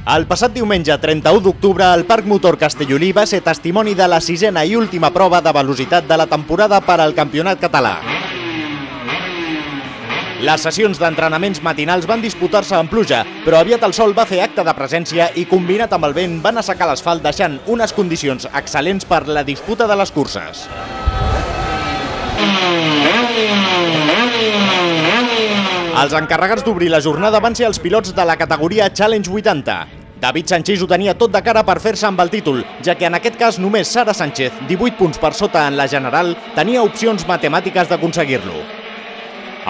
El passat diumenge 31 d'octubre, el Parc Motor Castellolí va ser testimoni de la sisena i última prova de velocitat de la temporada per al campionat català. Les sessions d'entrenaments matinals van disputar-se en pluja, però aviat el sol va fer acte de presència i, combinat amb el vent, van assecar l'asfalt deixant unes condicions excel·lents per la disputa de les curses. Els encarregats d'obrir la jornada van ser els pilots de la categoria Challenge 80. David Sanchís ho tenia tot de cara per fer-se amb el títol, ja que en aquest cas només Sara Sánchez, 18 punts per sota en la general, tenia opcions matemàtiques d'aconseguir-lo.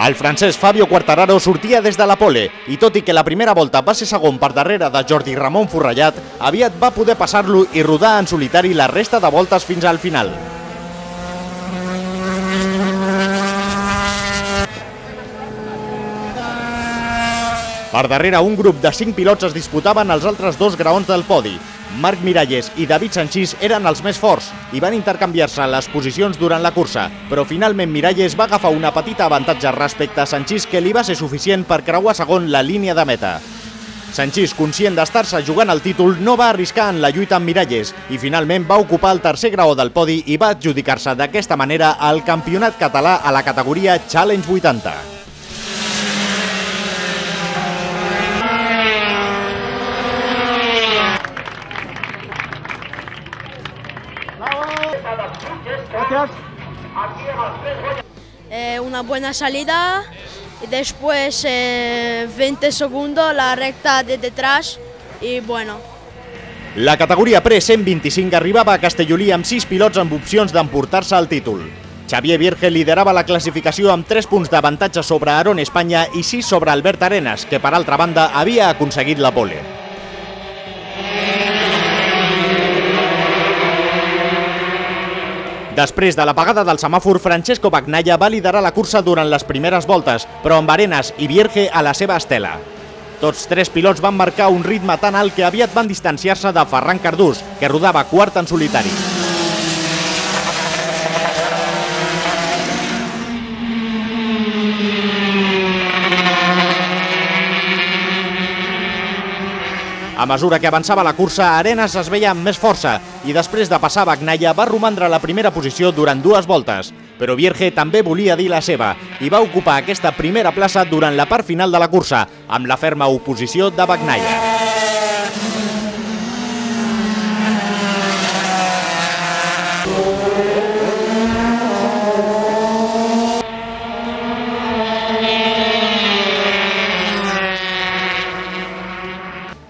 El francès Fabio Quartararo sortia des de la pole i, tot i que la primera volta va ser segon per darrere de Jordi Ramon Forrellat, aviat va poder passar-lo i rodar en solitari la resta de voltes fins al final. Per darrere, un grup de 5 pilots es disputaven els altres dos graons del podi. Marc Miralles i David Sanchís eren els més forts i van intercanviar-se les posicions durant la cursa, però finalment Miralles va agafar una petita avantatge respecte a Sanchís que li va ser suficient per creuar segon la línia de meta. Sanchís, conscient d'estar-se jugant el títol, no va arriscar en la lluita amb Miralles i finalment va ocupar el tercer graó del podi i va adjudicar-se d'aquesta manera el campionat català a la categoria Challenge 80. Una buena salida y después 20 segundos la recta de detrás y bueno. La categoria Pre 125 arribava a Castellolí amb 6 pilots amb opcions d'emportar-se el títol. Xavier Vierge liderava la classificació amb 3 punts d'avantatge sobre Aarón Espanya i 6 sobre Albert Arenas, que per altra banda havia aconseguit la pole. Després de l'apagada del semàfor, Francesco Bagnaia va liderar la cursa durant les primeres voltes, però amb Arenas i Vierge a la seva estela. Tots 3 pilots van marcar un ritme tan alt que aviat van distanciar-se de Ferran Cardús, que rodava quart en solitari. A mesura que avançava la cursa, Arenas es veia amb més força i després de passar Bagnaia va romandre a la primera posició durant 2 voltes. Però Vierge també volia dir la seva i va ocupar aquesta primera plaça durant la part final de la cursa, amb la ferma oposició de Bagnaia.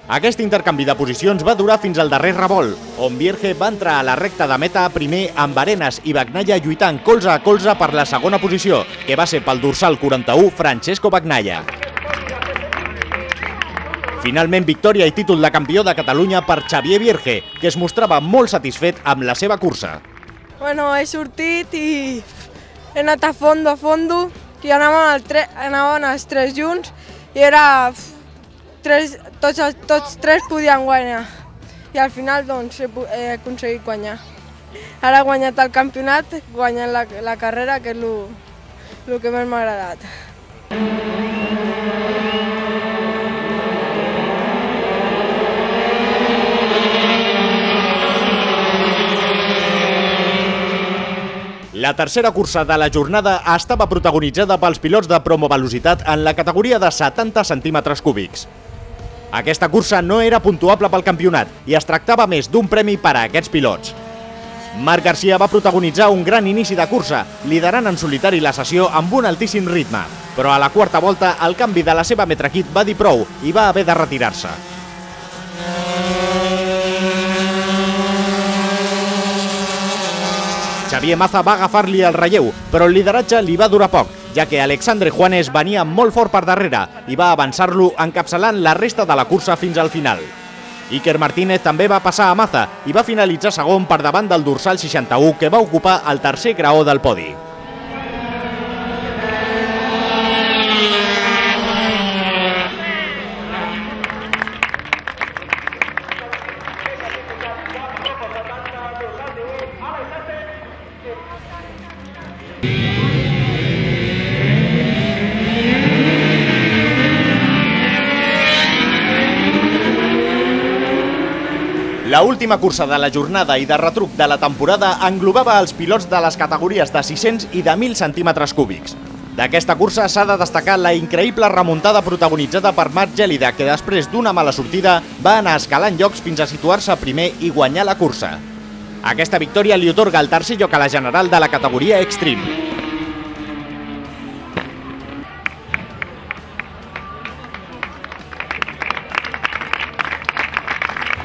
Aquest intercanvi de posicions va durar fins al darrer revolt, on Vierge va entrar a la recta de meta primer amb Arenas i Bagnaia lluitant colze a colze per la segona posició, que va ser pel dorsal 41 Francesco Bagnaia. Finalment, victòria i títol de campió de Catalunya per Xavier Vierge, que es mostrava molt satisfet amb la seva cursa. Bueno, he sortit i he anat a fondo, i anàvem els 3 junts i era... Tots 3 podien guanyar i al final doncs, he aconseguit guanyar. Ara he guanyat el campionat, guanyant la carrera, que és el que més m'ha agradat. La tercera cursa de la jornada estava protagonitzada pels pilots de promovelocitat en la categoria de 70 centímetres cúbics. Aquesta cursa no era puntuable pel campionat i es tractava més d'un premi per a aquests pilots. Marc Garcia va protagonitzar un gran inici de cursa, liderant en solitari la sessió amb un altíssim ritme, però a la quarta volta el canvi de la seva metraquit va dir prou i va haver de retirar-se. Xavier Maza va agafar-li el relleu, però el lideratge li va durar poc, ja que Alexandre Juanes venia molt fort per darrere i va avançar-lo encapçalant la resta de la cursa fins al final. Iker Martínez també va passar a Maza i va finalitzar segon per davant del dorsal 61, que va ocupar el tercer graó del podi. La última cursa de la jornada i de retruc de la temporada englobava els pilots de les categories de 600 i de 1.000 centímetres cúbics. D'aquesta cursa s'ha de destacar la increïble remuntada protagonitzada per Marc Gélida, que després d'una mala sortida va anar escalant llocs fins a situar-se primer i guanyar la cursa. Aquesta victòria li otorga el tercer lloc a la general de la categoria Extreme.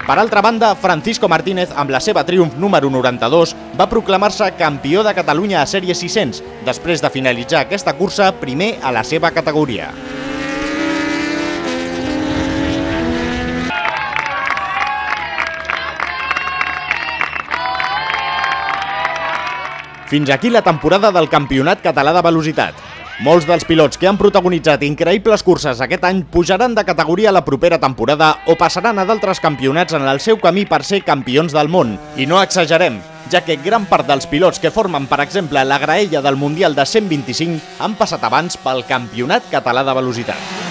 Per altra banda, Francisco Martínez, amb la seva triomf número 92, va proclamar-se campió de Catalunya a Sèrie 600, després de finalitzar aquesta cursa primer a la seva categoria. Fins aquí la temporada del Campionat Català de Velocitat. Molts dels pilots que han protagonitzat increïbles curses aquest any pujaran de categoria la propera temporada o passaran a d'altres campionats en el seu camí per ser campions del món. I no exagerem, ja que gran part dels pilots que formen, per exemple, la graella del Mundial de 125 han passat abans pel Campionat Català de Velocitat.